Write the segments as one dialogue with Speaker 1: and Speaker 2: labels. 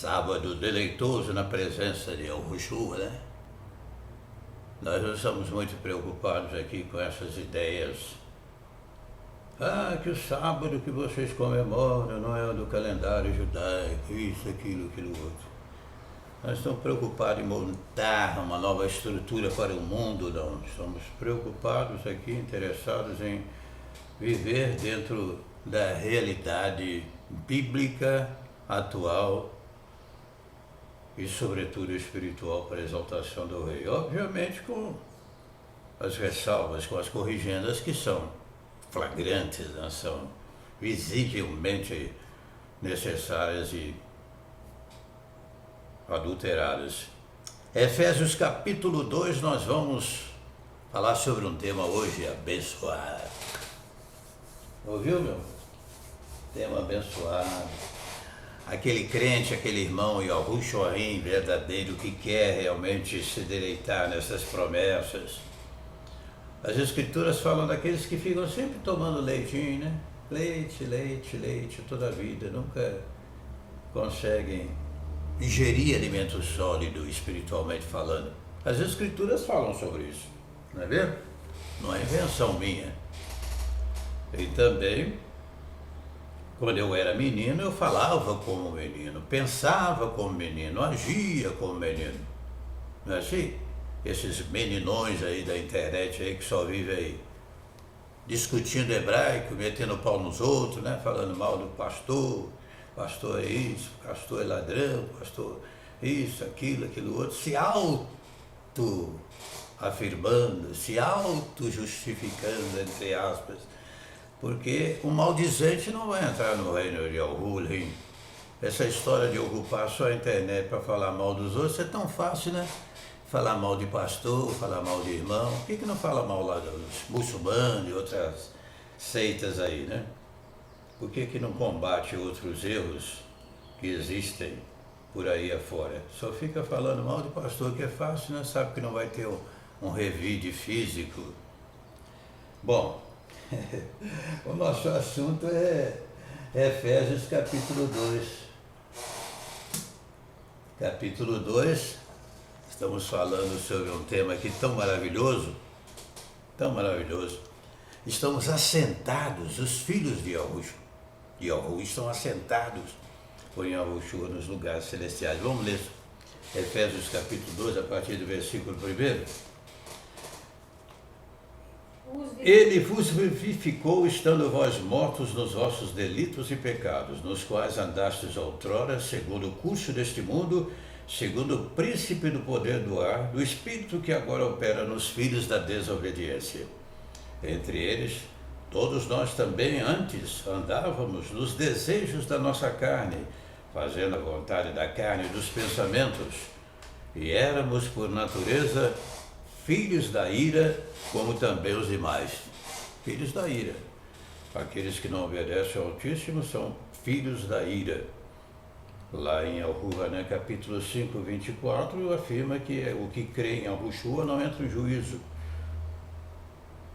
Speaker 1: sábado deleitoso na presença de Yahushua, né? Nós não estamos muito preocupados aqui com essas ideias. Que o sábado que vocês comemoram não é o do calendário judaico, isso, aquilo outro. Nós estamos preocupados em montar uma nova estrutura para o mundo, não. Estamos preocupados aqui, interessados em viver dentro da realidade bíblica atual e, sobretudo, espiritual para a exaltação do Rei. Obviamente com as ressalvas, com as corrigendas que são flagrantes, né? São visivelmente necessárias e adulteradas. Efésios capítulo 2, nós vamos falar sobre um tema hoje abençoado. Ouviu, meu? Tema abençoado. Aquele crente, aquele irmão Yahushua verdadeiro que quer realmente se deleitar nessas promessas. As escrituras falam daqueles que ficam sempre tomando leitinho, né? Leite toda a vida, nunca conseguem ingerir alimento sólido, espiritualmente falando. As escrituras falam sobre isso, não é mesmo? Não é invenção minha. E também, quando eu era menino, eu falava como menino, pensava como menino, agia como menino. Não é assim? Esses meninões aí da internet aí que só vivem aí discutindo hebraico, metendo pau nos outros, né? Falando mal do pastor é isso, pastor é ladrão, pastor isso, aquilo outro, se auto-afirmando, se auto-justificando, entre aspas. Porque o maldizente não vai entrar no reino de Yahuwah. Essa história de ocupar só a internet para falar mal dos outros é tão fácil, né? Falar mal de pastor, falar mal de irmão. Por que não fala mal lá dos muçulmanos e outras seitas aí, né? Por que não combate outros erros que existem por aí afora? Só fica falando mal de pastor, que é fácil, né? Sabe que não vai ter um revide físico. Bom, o nosso assunto é Efésios capítulo 2. Capítulo 2, estamos falando sobre um tema aqui tão maravilhoso, tão maravilhoso. Estamos assentados, os filhos de Yahuwah estão assentados com Yahushua nos lugares celestiais. Vamos ler Efésios capítulo 2, a partir do versículo 1. Ele vos vivificou, estando vós mortos nos vossos delitos e pecados, nos quais andastes outrora, segundo o curso deste mundo, segundo o príncipe do poder do ar, do espírito que agora opera nos filhos da desobediência. Entre eles, todos nós também antes andávamos nos desejos da nossa carne, fazendo a vontade da carne e dos pensamentos, e éramos, por natureza, filhos da ira, como também os demais. Filhos da ira. Aqueles que não obedecem ao Altíssimo são filhos da ira. Lá em Yahuwah, né, capítulo 5, 24, afirma que o que crê em Yahushua não entra em juízo,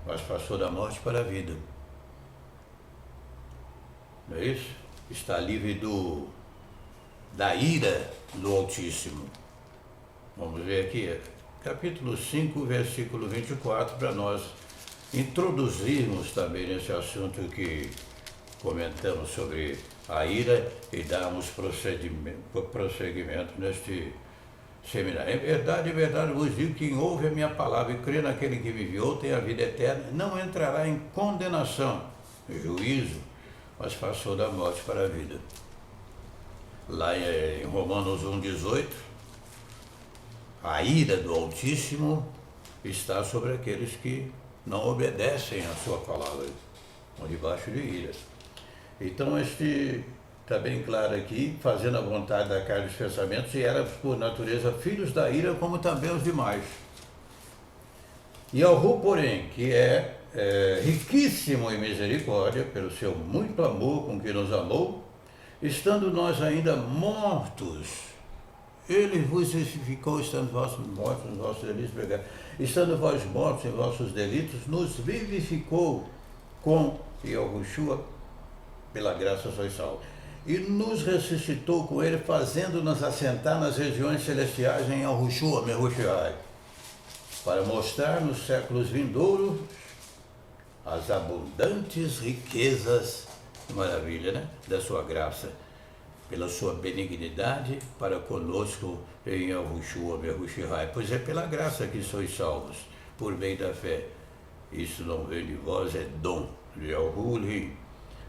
Speaker 1: mas passou da morte para a vida. Não é isso? Está livre da ira do Altíssimo. Vamos ver aqui, capítulo 5, versículo 24, para nós introduzirmos também nesse assunto que comentamos sobre a ira e darmos prosseguimento neste seminário. Em verdade, vos digo que quem ouve a minha palavra e crê naquele que me enviou tem a vida eterna, não entrará em condenação, juízo, mas passou da morte para a vida. Lá em Romanos 1,18, a ira do Altíssimo está sobre aqueles que não obedecem à sua palavra, estão debaixo de ira. Então, está bem claro aqui, fazendo a vontade da carne e dos pensamentos, e era por natureza filhos da ira, como também os demais. Yahuwah, porém, que é riquíssimo em misericórdia, pelo seu muito amor com que nos amou, estando nós ainda mortos, ele vos vivificou, estando vós mortos nos vossos delitos, estando vós mortos em vossos delitos, nos vivificou com Yahushua, pela graça sois salvos. e nos ressuscitou com ele, fazendo-nos assentar nas regiões celestiais em Yahushua, Mehushai, para mostrar nos séculos vindouros as abundantes riquezas, maravilha, né? Da sua graça, pela sua benignidade para conosco em Yahushua, Mehushai. Pois é pela graça que sois salvos, por meio da fé. Isso não vem de vós, é dom de Yahuwah,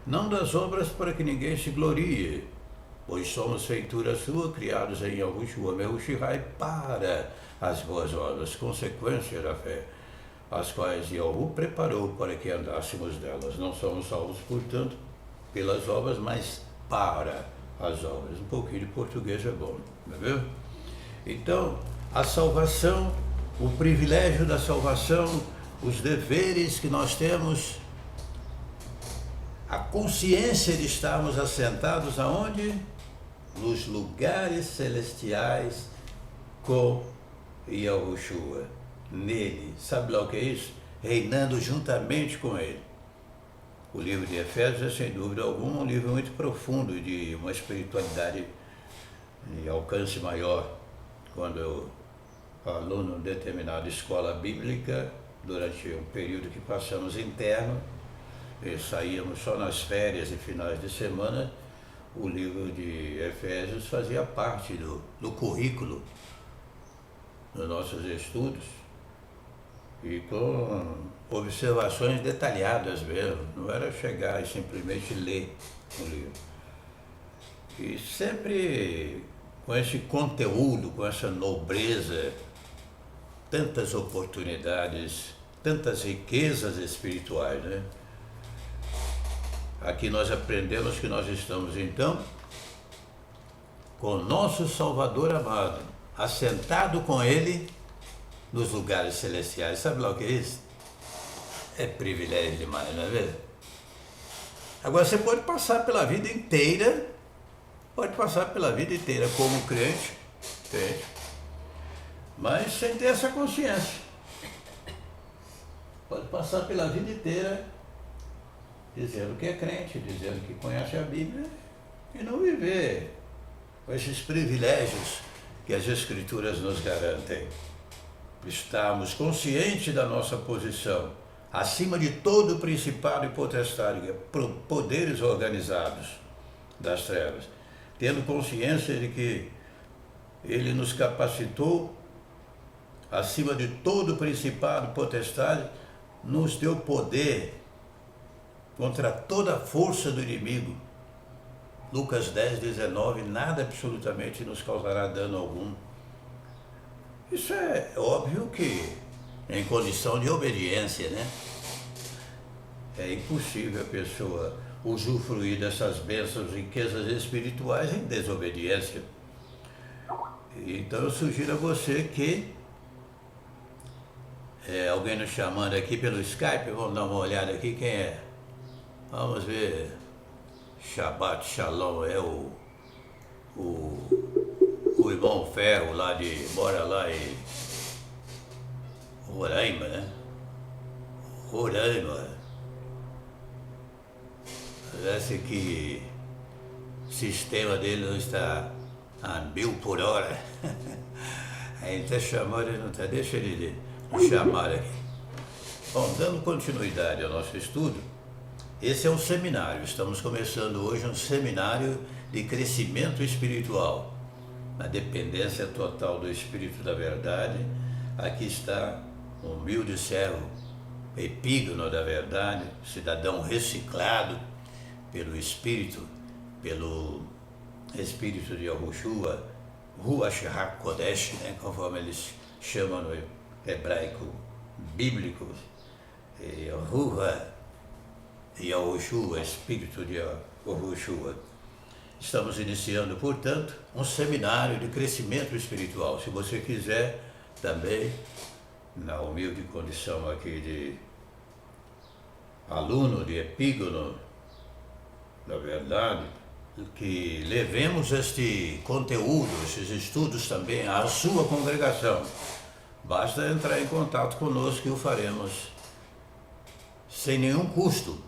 Speaker 1: não das obras para que ninguém se glorie, pois somos feitura sua, criados em Yahushua, Mehushai, para as boas obras, consequência da fé, as quais Yahu preparou para que andássemos delas. Não somos salvos, portanto, pelas obras, mas para as obras. Um pouquinho de português é bom, não é mesmo? Então, a salvação, o privilégio da salvação, os deveres que nós temos, a consciência de estarmos assentados aonde? Nos lugares celestiais com Yahushua, nele. Sabe lá o que é isso? Reinando juntamente com ele. O livro de Efésios é, sem dúvida alguma, um livro muito profundo, de uma espiritualidade de alcance maior. Quando eu, aluno de determinada escola bíblica, durante um período que passamos interno, e saíamos só nas férias e finais de semana, o livro de Efésios fazia parte do currículo dos nossos estudos, e com observações detalhadas mesmo, não era chegar e simplesmente ler o livro. E sempre com esse conteúdo, com essa nobreza, tantas oportunidades, tantas riquezas espirituais, né? Aqui nós aprendemos que nós estamos, então, com o nosso Salvador amado, assentado com Ele nos lugares celestiais. Sabe lá o que é isso? É privilégio demais, não é mesmo? Agora, você pode passar pela vida inteira, como crente, mas sem ter essa consciência. Pode passar pela vida inteira dizendo que é crente, dizendo que conhece a Bíblia e não viver com esses privilégios que as Escrituras nos garantem. Estarmos conscientes da nossa posição, acima de todo principado e potestade, poderes organizados das trevas, tendo consciência de que Ele nos capacitou, acima de todo principado e potestade, nos deu poder contra toda a força do inimigo. Lucas 10, 19, nada absolutamente nos causará dano algum. Isso é óbvio que em condição de obediência, né? É impossível a pessoa usufruir dessas bênçãos, riquezas espirituais em desobediência. Então eu sugiro a você que alguém nos chamando aqui pelo Skype, vamos dar uma olhada aqui, quem é? Vamos ver. Shabbat Shalom é o irmão Ferro lá mora lá em Roraima, né? Roraima. Parece que o sistema dele não está a 1000 por hora. A gente está chamando, ele não está, deixa ele nos chamar aqui. Bom, dando continuidade ao nosso estudo, esse é um seminário, estamos começando hoje um seminário de crescimento espiritual, na dependência total do Espírito da Verdade. Aqui está um humilde servo, epígono da verdade, cidadão reciclado pelo Espírito de Yahushua, Ruach HaKodesh, né, conforme eles chamam no hebraico bíblico, Ruach Yahushua, Espírito de Yahushua. Estamos iniciando, portanto, um seminário de crescimento espiritual. Se você quiser também, na humilde condição aqui de aluno, de epígono da verdade, que levemos este conteúdo, esses estudos também à sua congregação, basta entrar em contato conosco que o faremos sem nenhum custo.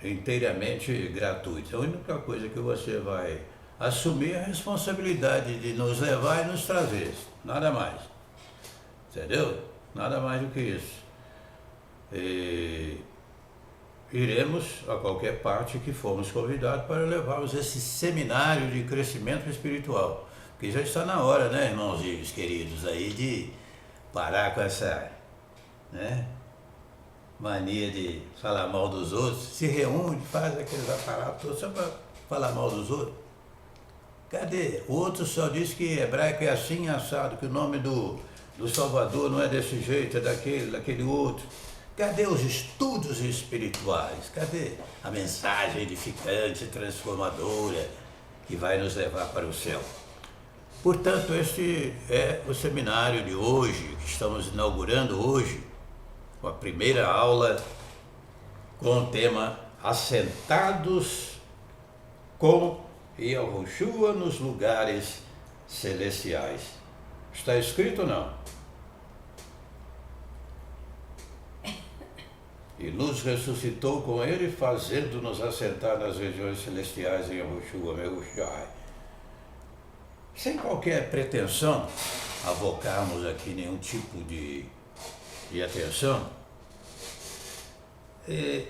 Speaker 1: inteiramente gratuita. A única coisa que você vai assumir é a responsabilidade de nos levar e nos trazer, nada mais. Entendeu? Nada mais do que isso. E iremos a qualquer parte que formos convidados para levarmos esse seminário de crescimento espiritual. Porque já está na hora, né, irmãozinhos queridos, aí de parar com essa, né, mania de falar mal dos outros. Se reúne, faz aqueles aparatos todos só para falar mal dos outros. Cadê? O outro só diz que hebraico é assim, assado, que o nome do Salvador não é desse jeito, é daquele outro. Cadê os estudos espirituais? Cadê a mensagem edificante, transformadora, que vai nos levar para o céu? Portanto, este é o seminário de hoje, que estamos inaugurando hoje, com a primeira aula, com o tema Assentados com Yahushua nos lugares celestiais. Está escrito ou não? E nos ressuscitou com ele, fazendo-nos assentar nas regiões celestiais em Yahushua, Mehushai. Sem qualquer pretensão, avocarmos aqui nenhum tipo de atenção,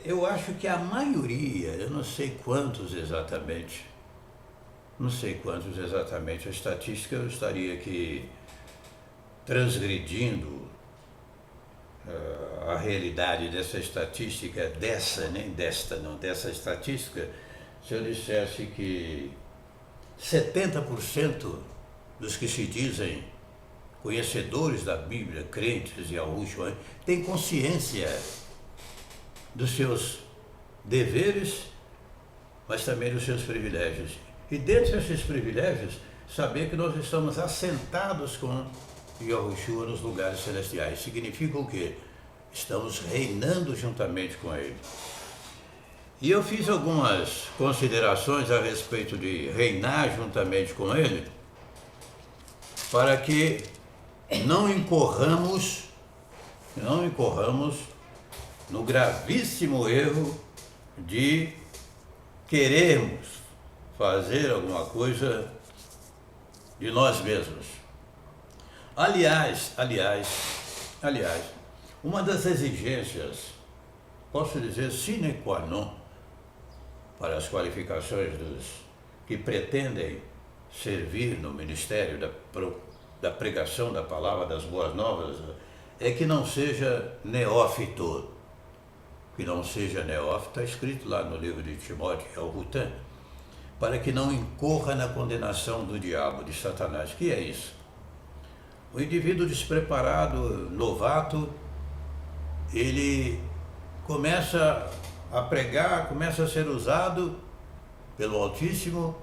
Speaker 1: eu acho que a maioria, eu não sei quantos exatamente, a estatística eu estaria aqui transgredindo a realidade dessa estatística, dessa estatística, se eu dissesse que 70% dos que se dizem conhecedores da Bíblia, crentes e Yahushua, têm consciência dos seus deveres, mas também dos seus privilégios. E dentre esses privilégios, saber que nós estamos assentados com Yahushua nos lugares celestiais. Significa o quê? Estamos reinando juntamente com ele. E eu fiz algumas considerações a respeito de reinar juntamente com ele, para que não incorramos no gravíssimo erro de querermos fazer alguma coisa de nós mesmos. Aliás, uma das exigências, posso dizer sine qua non, para as qualificações dos que pretendem servir no ministério da pregação da palavra das boas novas, é que não seja neófito. Que não seja neófito, está escrito lá no livro de Timóteo, é o Rutan, para que não incorra na condenação do diabo, de Satanás. Que é isso? O indivíduo despreparado, novato, ele começa a pregar, começa a ser usado pelo Altíssimo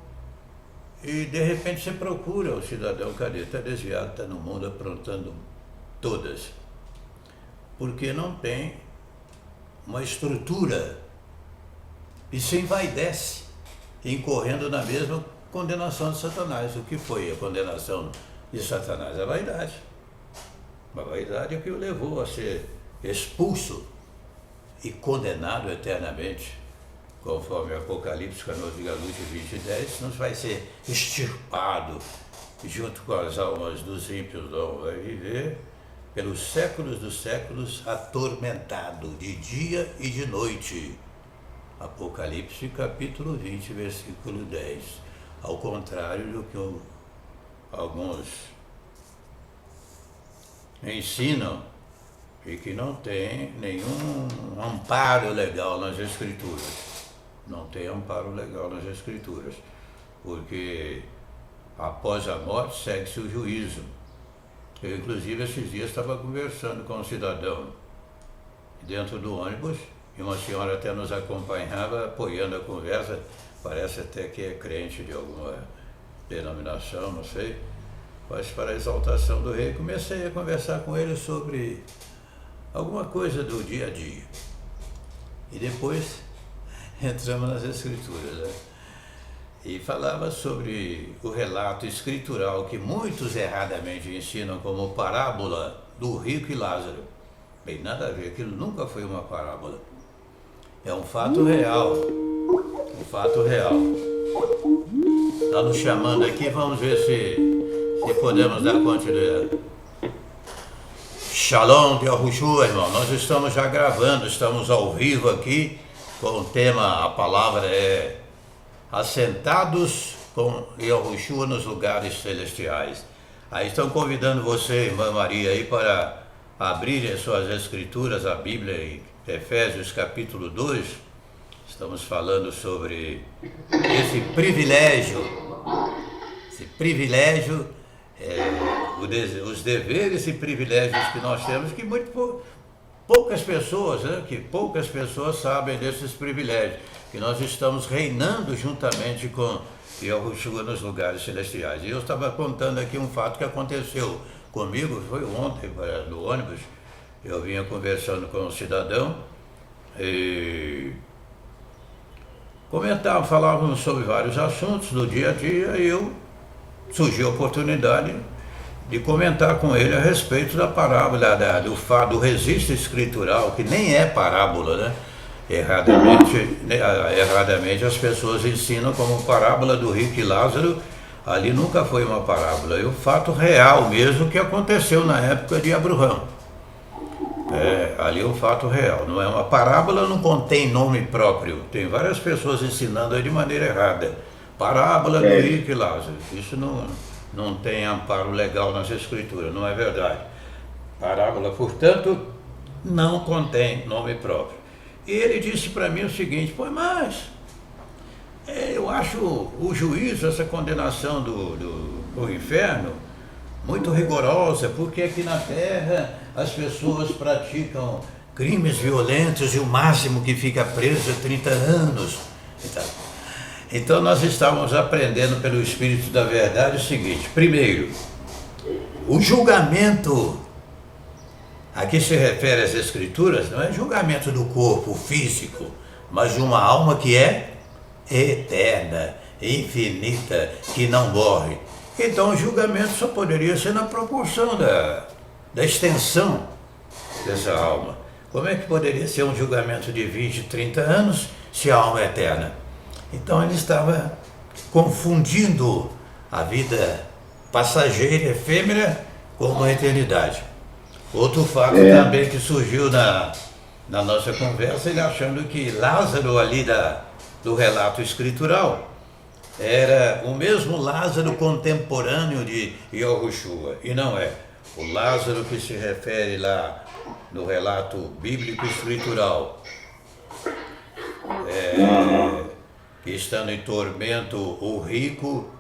Speaker 1: e de repente você procura o cidadão, cadê? Está desviado, está no mundo aprontando todas. Porque não tem uma estrutura e se envaidece, incorrendo na mesma condenação de Satanás. O que foi a condenação de Satanás? A vaidade. A vaidade é o que o levou a ser expulso e condenado eternamente, conforme Apocalipse, Canoas de Galute 20:10, não vai ser extirpado junto com as almas dos ímpios, não, vai viver pelos séculos dos séculos atormentado de dia e de noite. Apocalipse capítulo 20, versículo 10. Ao contrário do que alguns ensinam, e que não tem nenhum amparo legal nas Escrituras. Não tem amparo legal nas Escrituras, porque após a morte segue-se o juízo. Eu, inclusive, esses dias estava conversando com um cidadão dentro do ônibus, e uma senhora até nos acompanhava, apoiando a conversa, parece até que é crente de alguma denominação, não sei, mas para a exaltação do rei. Comecei a conversar com ele sobre alguma coisa do dia a dia. E depois entramos nas Escrituras, né? E falava sobre o relato escritural que muitos erradamente ensinam como parábola do rico e Lázaro. Bem, nada a ver, aquilo nunca foi uma parábola. É um fato real. Um fato real. Está nos chamando aqui, vamos ver se podemos dar continuidade. Shalom de Yahushua, irmão. Nós estamos já gravando, estamos ao vivo aqui com o tema, a palavra é assentados com Yahushua nos lugares celestiais. Aí estão convidando você, irmã Maria, aí para abrir as suas escrituras, a Bíblia em Efésios capítulo 2. Estamos falando sobre esse privilégio, os deveres e privilégios que nós temos, que poucas pessoas, né, que poucas pessoas sabem desses privilégios, que nós estamos reinando juntamente com Yahushua nos lugares celestiais. E eu estava contando aqui um fato que aconteceu comigo, foi ontem, no ônibus. Eu vinha conversando com um cidadão e falávamos sobre vários assuntos do dia a dia, e surgiu a oportunidade de comentar com ele a respeito da parábola, do registro escritural, que nem é parábola, né? Erradamente as pessoas ensinam como parábola do rico e Lázaro. Ali nunca foi uma parábola, é um fato real mesmo que aconteceu na época de Abraão. Ali é um fato real, não é uma parábola, não contém nome próprio. Tem várias pessoas ensinando aí de maneira errada. Parábola do rico e Lázaro. Isso não tem amparo legal nas escrituras, não é verdade. Parábola, portanto, não contém nome próprio. E ele disse para mim o seguinte: mas eu acho o juízo, essa condenação do inferno, muito rigorosa, porque aqui na Terra as pessoas praticam crimes violentos e o máximo que fica preso é 30 anos. Então nós estávamos aprendendo pelo Espírito da Verdade o seguinte: primeiro, o julgamento a que se refere às Escrituras não é julgamento do corpo físico, mas de uma alma que é eterna, infinita, que não morre. Então o julgamento só poderia ser na proporção da extensão dessa alma. Como é que poderia ser um julgamento de 20, 30 anos se a alma é eterna? Então ele estava confundindo a vida passageira, efêmera, com uma eternidade. Outro fato também que surgiu na nossa conversa, ele achando que Lázaro ali do relato escritural era o mesmo Lázaro contemporâneo de Yahushua, e não é. O Lázaro que se refere lá no relato bíblico escritural, que estando em tormento, o rico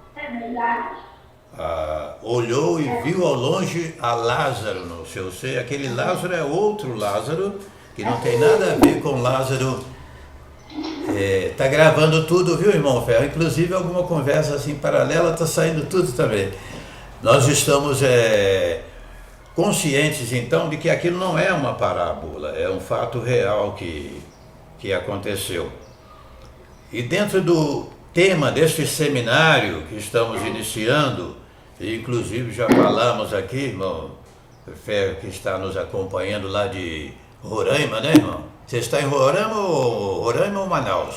Speaker 1: olhou e viu ao longe a Lázaro no seu seio. Aquele Lázaro é outro Lázaro, que não tem nada a ver com Lázaro. Tá gravando tudo, viu, irmão Ferro? Inclusive alguma conversa assim paralela, tá saindo tudo também. Nós estamos conscientes então de que aquilo não é uma parábola, é um fato real que aconteceu. E dentro do tema deste seminário que estamos iniciando, e inclusive já falamos aqui, irmão Ferro, que está nos acompanhando lá de Roraima, né, irmão? Você está em Roraima ou Manaus?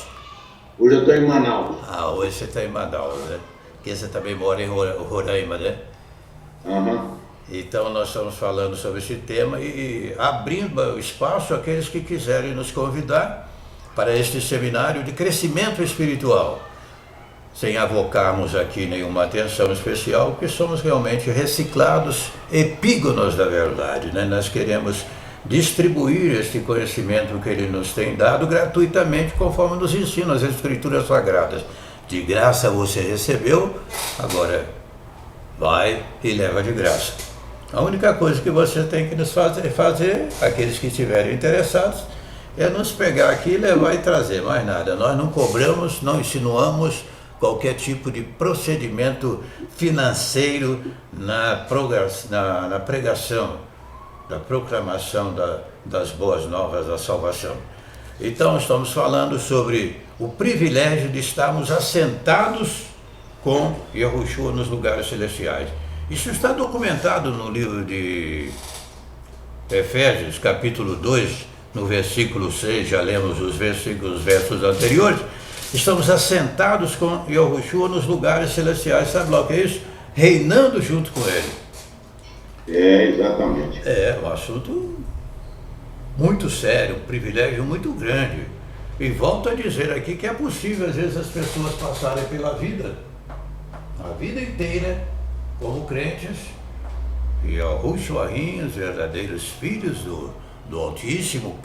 Speaker 2: Hoje eu estou em Manaus.
Speaker 1: Hoje você está em Manaus, né? Porque você também mora em Roraima, né?
Speaker 2: Uhum.
Speaker 1: Então nós estamos falando sobre esse tema e abrindo espaço àqueles que quiserem nos convidar para este seminário de crescimento espiritual, sem avocarmos aqui nenhuma atenção especial, porque somos realmente reciclados epígonos da verdade, né? Nós queremos distribuir este conhecimento que ele nos tem dado gratuitamente, conforme nos ensinam as Escrituras Sagradas. De graça você recebeu, agora vai e leva de graça. A única coisa que você tem que nos fazer, aqueles que estiverem interessados, é nos pegar aqui, levar e trazer, mais nada. Nós não cobramos, não insinuamos qualquer tipo de procedimento financeiro na pregação, da proclamação das boas novas da salvação. Então estamos falando sobre o privilégio de estarmos assentados com Yahushua nos lugares celestiais. Isso está documentado no livro de Efésios, capítulo 2, no versículo 6, já lemos os versos anteriores, estamos assentados com Yahushua nos lugares celestiais. Sabe lá o que é isso? Reinando junto com ele.
Speaker 2: Exatamente.
Speaker 1: É um assunto muito sério, um privilégio muito grande. E volto a dizer aqui que é possível, às vezes, as pessoas passarem pela vida, a vida inteira, como crentes, e Yahushua, os verdadeiros filhos do Altíssimo,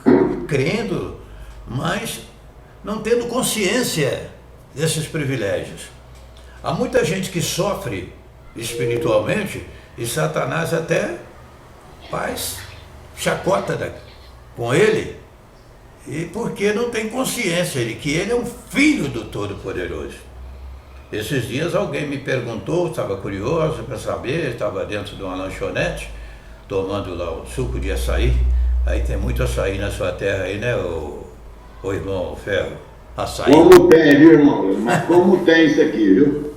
Speaker 1: crendo, mas não tendo consciência desses privilégios. Há muita gente que sofre espiritualmente e Satanás até faz chacota com ele, e porque não tem consciência de que ele é um filho do Todo-Poderoso. Esses dias alguém me perguntou, estava curioso para saber, estava dentro de uma lanchonete, tomando lá o suco de açaí. Aí tem muito açaí na sua terra aí, né, o irmão Ferro? Açaí.
Speaker 2: Como tem, viu, irmão? Mas como tem isso aqui, viu?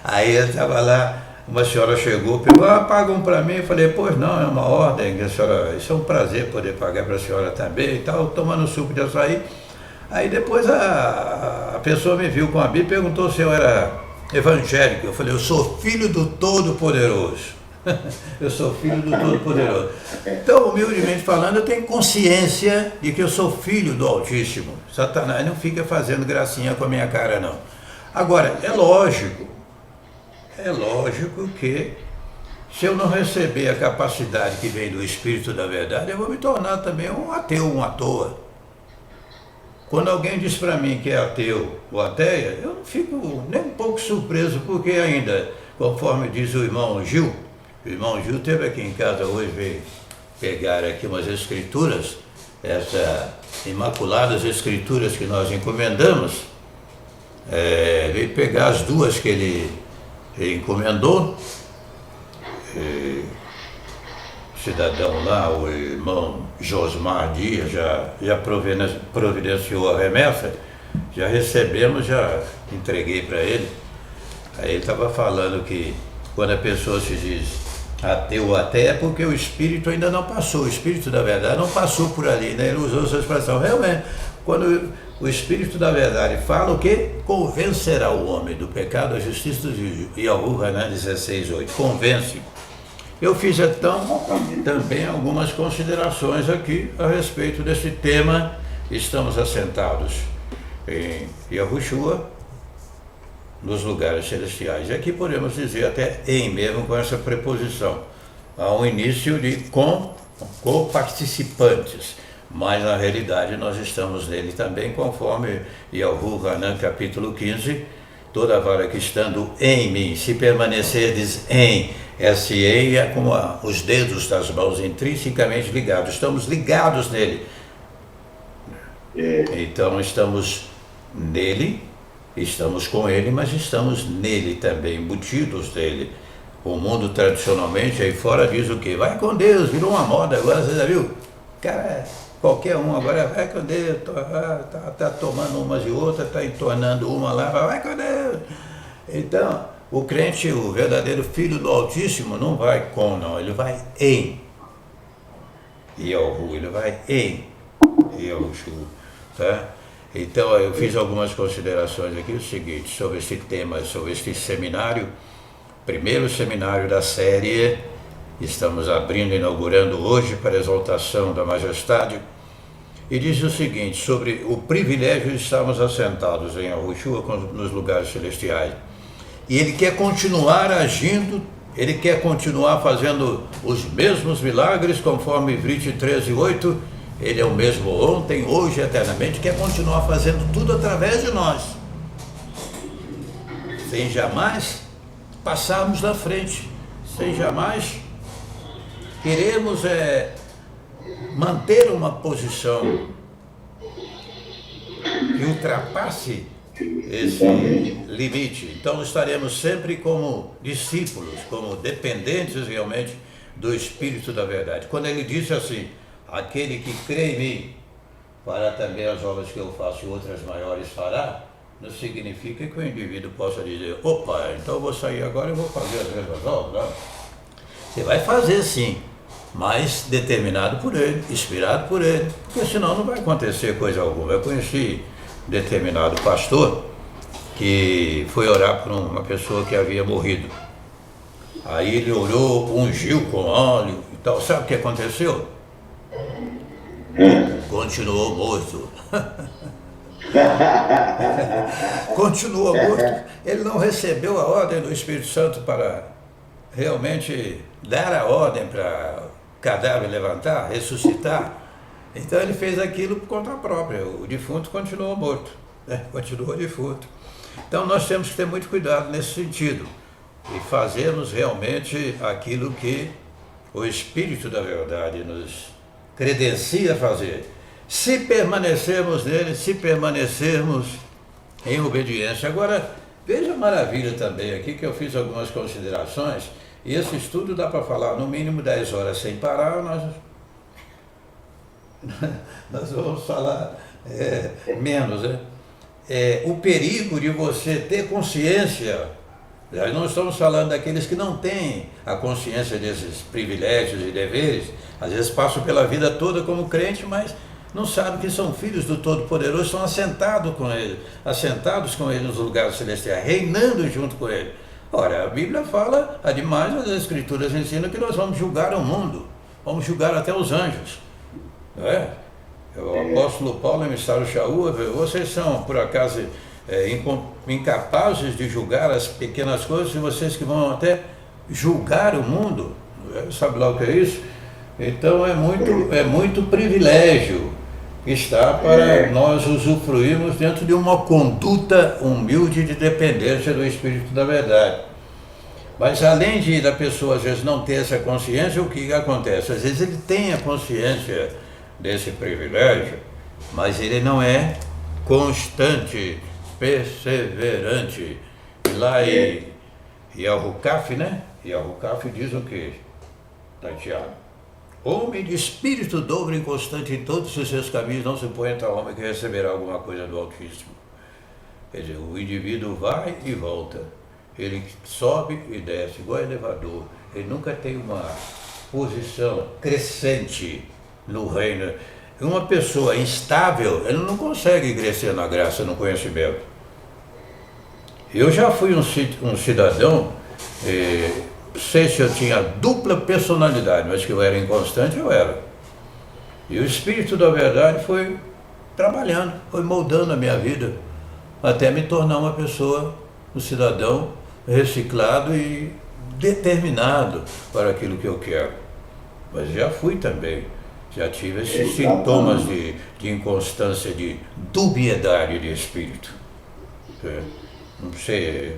Speaker 1: Aí eu estava lá, uma senhora chegou, pegou, paga um para mim. Eu falei, pois não, é uma ordem, a senhora, isso é um prazer poder pagar para a senhora também e tal, tomando suco de açaí. Aí depois a pessoa me viu com a Bíblia e perguntou se eu era evangélico. Eu falei, eu sou filho do Todo-Poderoso. Eu sou filho do Todo-Poderoso. Então, humildemente falando, eu tenho consciência de que eu sou filho do Altíssimo. Satanás não fica fazendo gracinha com a minha cara, não. Agora, é lógico que se eu não receber a capacidade que vem do Espírito da Verdade, eu vou me tornar também um ateu, um à toa. Quando alguém diz para mim que é ateu ou ateia, eu não fico nem um pouco surpreso, porque ainda, conforme diz o irmão Gil esteve aqui em casa hoje, veio pegar aqui umas escrituras, essas imaculadas escrituras que nós encomendamos, veio pegar as duas que ele encomendou. Cidadão lá, o irmão Josmar Dias, já providenciou a remessa, já recebemos, já entreguei para ele. Aí ele estava falando que quando a pessoa se diz ateu ou até, é porque o Espírito ainda não passou, o Espírito da Verdade não passou por ali, né? Ele usou essa expressão. Realmente, quando o Espírito da Verdade fala o quê? Convencerá o homem do pecado, da justiça e Yahu, né? 16:8, convence. Eu fiz então também algumas considerações aqui a respeito desse tema. Estamos assentados em Yahushua, nos lugares celestiais. E aqui podemos dizer até em mesmo com essa preposição. Há um início de co-participantes, mas na realidade nós estamos nele também, conforme Yahu Hanan capítulo 15, toda vara que estando em mim, se permanecerdes em, esse em é como os dedos das mãos intrinsecamente ligados, estamos ligados nele. Então estamos nele, estamos com ele, mas estamos nele também, embutidos nele. O mundo tradicionalmente aí fora diz o quê? Vai com Deus, virou uma moda agora, você já viu? Cara, qualquer um agora vai com Deus, tá tomando umas e outras, tá entornando uma lá, vai com Deus. Então, o crente, o verdadeiro filho do Altíssimo, não vai com, não, ele vai em Yahu, ele vai em Yahushua, tá? Então, eu fiz algumas considerações aqui, o seguinte, sobre esse tema, sobre este seminário, primeiro seminário da série, estamos abrindo, inaugurando hoje para a exaltação da majestade, e diz o seguinte, sobre o privilégio de estarmos assentados em Yahushua nos lugares celestiais. E ele quer continuar agindo, ele quer continuar fazendo os mesmos milagres, conforme Vrite 13:8, ele é o mesmo ontem, hoje, eternamente, quer continuar fazendo tudo através de nós, sem jamais passarmos na frente, sem jamais queremos manter uma posição que ultrapasse esse limite. Então estaremos sempre como discípulos, como dependentes realmente do Espírito da Verdade. Quando ele disse assim, aquele que crê em mim fará também as obras que eu faço e outras maiores fará, não significa que o indivíduo possa dizer, opa, então eu vou sair agora e vou fazer as mesmas obras. Você vai fazer sim, mas determinado por ele, inspirado por ele, porque senão não vai acontecer coisa alguma. Eu conheci um determinado pastor que foi orar por uma pessoa que havia morrido. Aí ele orou, ungiu com óleo e tal. Sabe o que aconteceu? Continuou morto. Continuou morto. Ele não recebeu a ordem do Espírito Santo para realmente dar a ordem para o cadáver levantar, ressuscitar. Então ele fez aquilo por conta própria. O defunto continuou morto, né? Continuou defunto. Então nós temos que ter muito cuidado nesse sentido e fazermos realmente aquilo que o Espírito da Verdade nos credencia a fazer. Se permanecermos nele, se permanecermos em obediência. Agora, veja a maravilha também aqui que eu fiz algumas considerações, e esse estudo dá para falar no mínimo 10 horas sem parar, nós vamos falar menos, né? O perigo de você ter consciência. Nós não estamos falando daqueles que não têm a consciência desses privilégios e deveres, às vezes passam pela vida toda como crente, mas não sabem que são filhos do Todo-Poderoso, estão assentados com ele nos lugares celestiais, reinando junto com ele. Ora, a Bíblia fala, ademais, as Escrituras ensinam que nós vamos julgar o mundo, vamos julgar até os anjos. Não é? O apóstolo Paulo, emissário Shaul, vocês são, por acaso, incapazes de julgar as pequenas coisas, e vocês que vão até julgar o mundo, sabe lá o que é isso? Então é muito privilégio que está para nós usufruirmos dentro de uma conduta humilde de dependência do Espírito da Verdade. Mas além da pessoa às vezes não ter essa consciência, o que acontece? Às vezes ele tem a consciência desse privilégio, mas ele não é constante, perseverante. Lá em Yahucaf, né? Yahucaf diz o quê? Tiago. Homem de espírito dobre e inconstante em todos os seus caminhos, não se põe entre homem que receberá alguma coisa do Altíssimo. Quer dizer, o indivíduo vai e volta, ele sobe e desce, igual elevador, ele nunca tem uma posição crescente no reino. Uma pessoa instável, ele não consegue crescer na graça, no conhecimento. Eu já fui um cidadão, não sei se eu tinha dupla personalidade, mas que eu era inconstante, eu era. E o Espírito da Verdade foi trabalhando, foi moldando a minha vida, até me tornar uma pessoa, um cidadão reciclado e determinado para aquilo que eu quero. Mas já fui também, já tive esses sintomas de inconstância, de dubiedade de espírito. Não sei,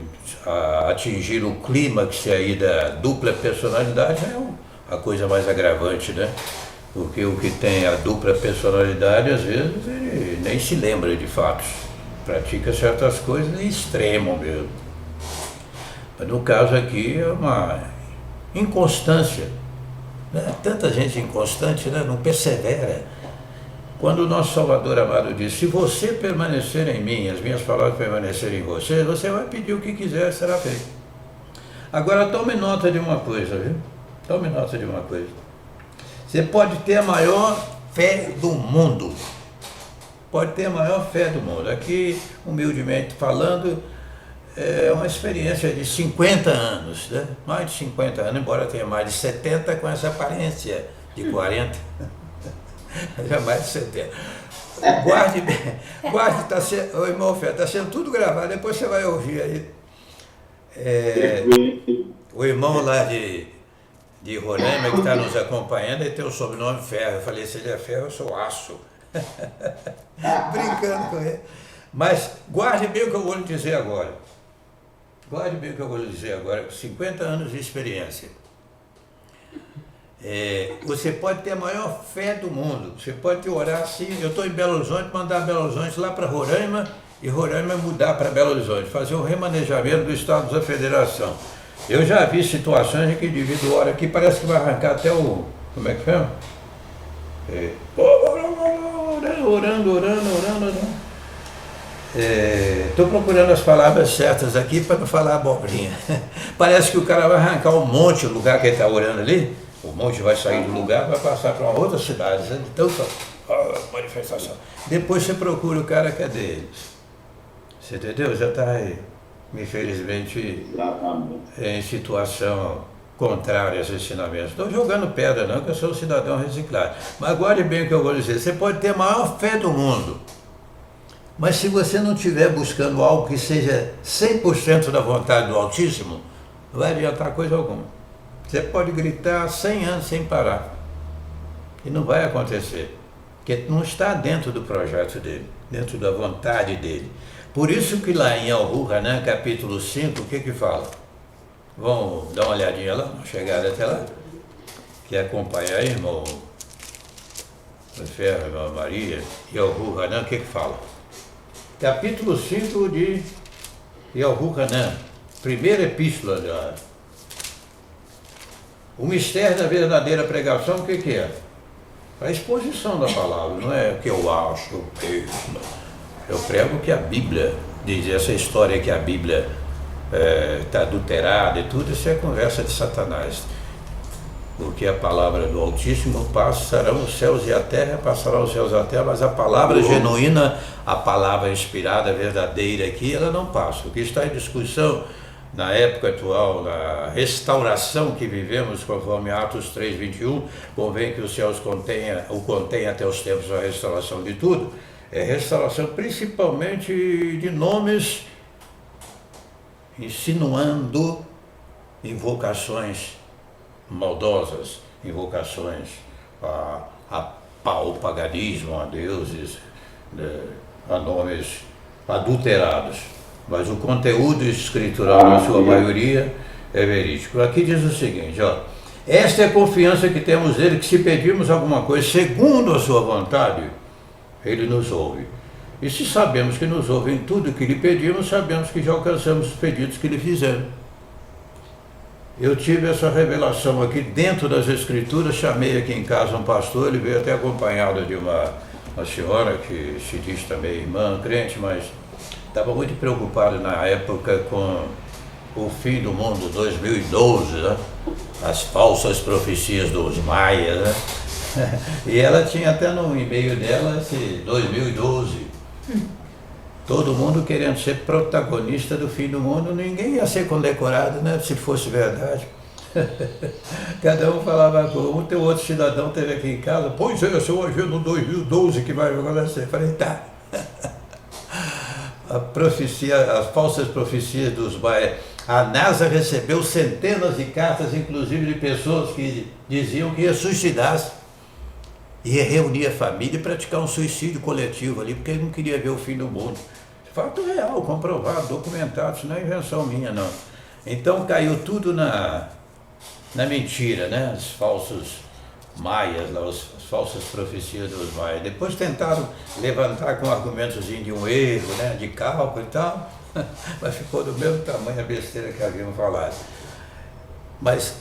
Speaker 1: atingir o clímax aí da dupla personalidade é a coisa mais agravante, né? Porque o que tem a dupla personalidade, às vezes, ele nem se lembra de fatos, pratica certas coisas em extremo mesmo. Mas no caso aqui é uma inconstância, né? Tanta gente inconstante, né? Não persevera. Quando o nosso Salvador amado disse, se você permanecer em mim, as minhas palavras permanecerem em você, você vai pedir o que quiser, será feito. Agora tome nota de uma coisa, viu? Tome nota de uma coisa. Você pode ter a maior fé do mundo. Pode ter a maior fé do mundo. Aqui, humildemente falando, é uma experiência de 50 anos, né? Mais de 50 anos, embora tenha mais de 70 com essa aparência de 40. Já mais de 70. Guarde bem, ô irmão Fé, está sendo tudo gravado, depois você vai ouvir aí. O irmão lá de Roraima que está nos acompanhando, ele tem o sobrenome Ferro. Eu falei, se ele é ferro, eu sou aço. Brincando com ele. Mas guarde bem o que eu vou lhe dizer agora. Guarde bem o que eu vou lhe dizer agora, com 50 anos de experiência. Você pode ter a maior fé do mundo, você pode orar assim, eu estou em Belo Horizonte, mandar Belo Horizonte lá para Roraima, e Roraima mudar para Belo Horizonte, fazer o remanejamento do Estado da Federação. Eu já vi situações em que o indivíduo ora aqui, parece que vai arrancar até o... como é que chama? Orando. Estou procurando as palavras certas aqui para não falar abobrinha. Parece que o cara vai arrancar um monte do lugar que ele está orando ali. O monte vai sair do lugar, vai passar para uma outra cidade. Então, manifestação. Depois você procura o cara que é deles. Você entendeu? Já está aí, infelizmente, em situação contrária a esses ensinamentos. Estou jogando pedra não, que eu sou um cidadão reciclado. Mas guarde bem o que eu vou dizer. Você pode ter a maior fé do mundo, mas se você não estiver buscando algo que seja 100% da vontade do Altíssimo, não vai adiantar coisa alguma. Você pode gritar 100 anos sem parar. E não vai acontecer. Porque não está dentro do projeto dele, dentro da vontade dele. Por isso que lá em Al-Hanan, capítulo 5, o que fala? Vamos dar uma olhadinha lá, uma chegada até lá. Quer acompanhar aí, irmão Ferro, irmã Maria, e Al-Hanan, o que fala? Capítulo 5 de Al-Hanan, primeira epístola da... O mistério da verdadeira pregação, o que é? A exposição da palavra, não é o que eu acho, eu penso. Eu prego que a Bíblia diz, essa história que a Bíblia está adulterada e tudo, isso é conversa de Satanás. Porque a palavra do Altíssimo passarão os céus e a terra, passarão os céus e a terra, mas a palavra genuína, a palavra inspirada, verdadeira aqui, ela não passa. O que está em discussão na época atual, na restauração que vivemos, conforme Atos 3:21, convém que os céus o contenha até os tempos da restauração de tudo, é restauração principalmente de nomes insinuando invocações maldosas, invocações ao paganismo, a deuses, a nomes adulterados. Mas o conteúdo escritural, na sua maioria, é verídico. Aqui diz o seguinte, ó, esta é a confiança que temos nele, que se pedirmos alguma coisa segundo a sua vontade, ele nos ouve. E se sabemos que nos ouve em tudo que lhe pedimos, sabemos que já alcançamos os pedidos que lhe fizemos. Eu tive essa revelação aqui dentro das Escrituras, chamei aqui em casa um pastor, ele veio até acompanhado de uma senhora que se diz também irmã, crente, mas estava muito preocupado na época com o fim do mundo, 2012, né? As falsas profecias dos maias, né? E ela tinha até no e-mail dela esse 2012. Todo mundo querendo ser protagonista do fim do mundo, ninguém ia ser condecorado, né? Se fosse verdade. Cada um falava com um, tem outro cidadão teve aqui em casa, pois é, seu hoje no 2012 que vai acontecer. Eu falei, tá. As falsas profecias dos maias. A NASA recebeu centenas de cartas, inclusive de pessoas que diziam que ia suicidar-se. Ia reunir a família e praticar um suicídio coletivo ali, porque ele não queria ver o fim do mundo. Fato real, comprovado, documentado, isso não é invenção minha, não. Então caiu tudo na mentira, né? Os falsos maias, lá, as falsas profecias dos maias. Depois tentaram levantar com argumentos de um erro, né? De cálculo e tal, mas ficou do mesmo tamanho a besteira que haviam falado. Mas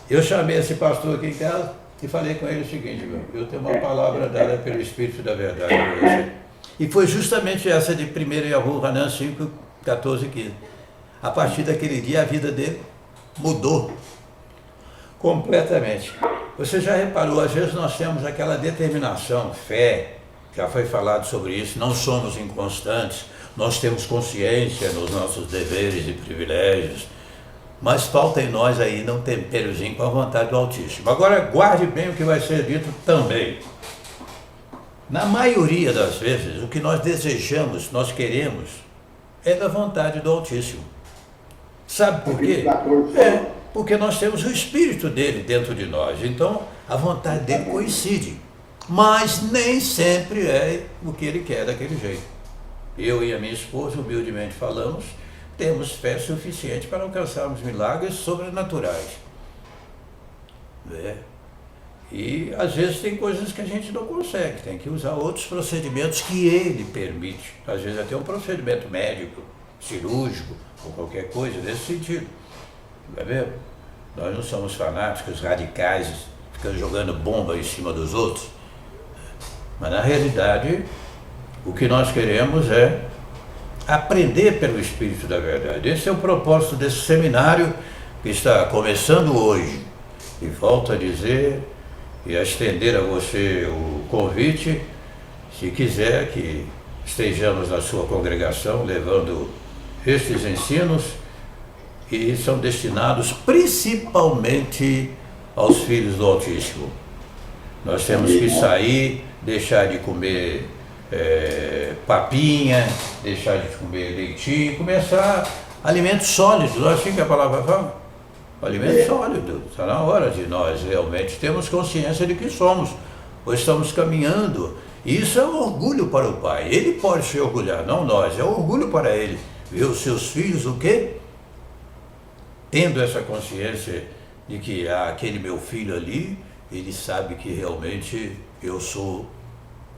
Speaker 1: eu chamei esse pastor aqui em casa e falei com ele o seguinte, eu tenho uma palavra dada pelo Espírito da Verdade para você. E foi justamente essa de 1 Al-Hanan 5, 14 e 15. A partir daquele dia a vida dele mudou completamente. Você já reparou, às vezes nós temos aquela determinação, fé, já foi falado sobre isso, não somos inconstantes, nós temos consciência nos nossos deveres e privilégios, mas falta em nós aí um temperozinho com a vontade do Altíssimo. Agora guarde bem o que vai ser dito também. Na maioria das vezes, o que nós desejamos, nós queremos, é da vontade do Altíssimo. Sabe por quê? Porque nós temos o Espírito dele dentro de nós, então a vontade dele coincide. Mas nem sempre é o que ele quer daquele jeito. Eu e a minha esposa, humildemente falamos, temos fé suficiente para alcançarmos milagres sobrenaturais. E às vezes tem coisas que a gente não consegue, tem que usar outros procedimentos que ele permite. Às vezes até um procedimento médico, cirúrgico, ou qualquer coisa desse sentido. Vai ver? Nós não somos fanáticos, radicais, ficando jogando bomba em cima dos outros. Mas na realidade, o que nós queremos é aprender pelo Espírito da Verdade. Esse é o propósito desse seminário que está começando hoje. E volto a dizer e a estender a você o convite, se quiser que estejamos na sua congregação levando estes ensinos, e são destinados principalmente aos filhos do Altíssimo. Nós temos que sair, deixar de comer papinha, deixar de comer leitinho, começar alimentos sólidos. Não é assim que a palavra fala? Alimento sólido. Está na hora de nós realmente termos consciência de que somos, ou estamos caminhando. E isso é um orgulho para o pai. Ele pode se orgulhar, não nós. É um orgulho para ele ver os seus filhos o quê? Tendo essa consciência de que aquele meu filho ali, ele sabe que realmente eu sou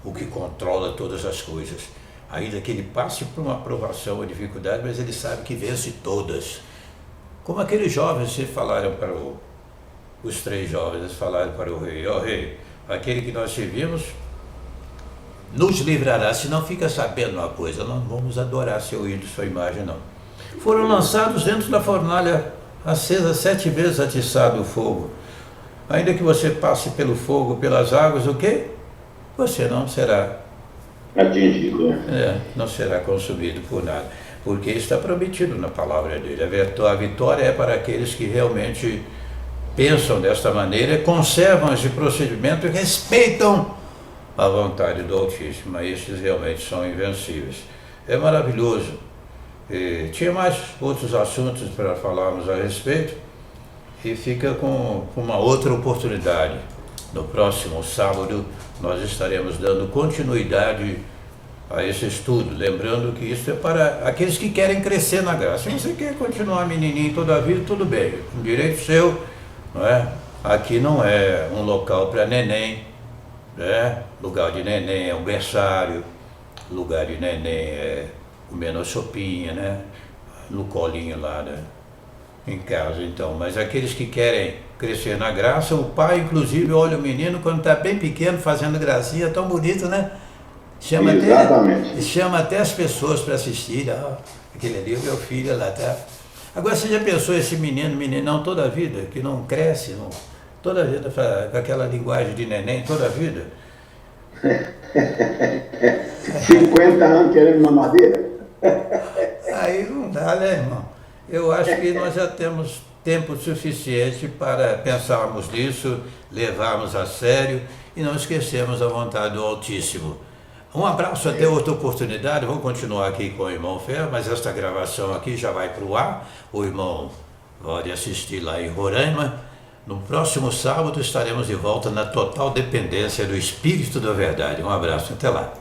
Speaker 1: o que controla todas as coisas. Ainda que ele passe por uma provação ou dificuldade, mas ele sabe que vence todas. Como aqueles jovens se falaram para os 3 jovens, eles falaram para o rei: ó rei, aquele que nós servimos nos livrará, se não fica sabendo uma coisa, não vamos adorar seu ídolo, sua imagem, não. Foram lançados dentro da fornalha acesa 7 vezes, atiçado o fogo. Ainda que você passe pelo fogo, pelas águas, o quê? Você não será
Speaker 2: atingido, né?
Speaker 1: Não será consumido por nada, porque está prometido na palavra dele. A vitória é para aqueles que realmente pensam desta maneira, conservam esse procedimento e respeitam a vontade do Altíssimo. Estes realmente são invencíveis. É maravilhoso. Tinha mais outros assuntos para falarmos a respeito, e fica com uma outra oportunidade. No próximo sábado nós estaremos dando continuidade a esse estudo, lembrando que isso é para aqueles que querem crescer na graça. Se você quer continuar menininho toda a vida, tudo bem, um direito seu, não é? Aqui não é um local para neném, né? Lugar de neném é um berçário, lugar de neném é comendo a sopinha, né? No colinho lá, né? Em casa, então. Mas aqueles que querem crescer na graça, o pai, inclusive, olha o menino quando está bem pequeno, fazendo gracinha, tão bonito, né? Chama até as pessoas para assistir. Aquele ali é o meu filho lá, tá? Agora, você já pensou esse meninão toda a vida, que não cresce, não, toda a vida, com aquela linguagem de neném, toda a vida?
Speaker 2: 50 anos querendo mamadeira?
Speaker 1: Aí não dá, né, irmão? Eu acho que nós já temos tempo suficiente para pensarmos nisso, levarmos a sério e não esquecermos a vontade do Altíssimo. Um abraço, até outra oportunidade. Vou continuar aqui com o irmão Fer, mas esta gravação aqui já vai para o ar. O irmão pode assistir lá em Roraima. No próximo sábado estaremos de volta na total dependência do Espírito da Verdade. Um abraço, até lá.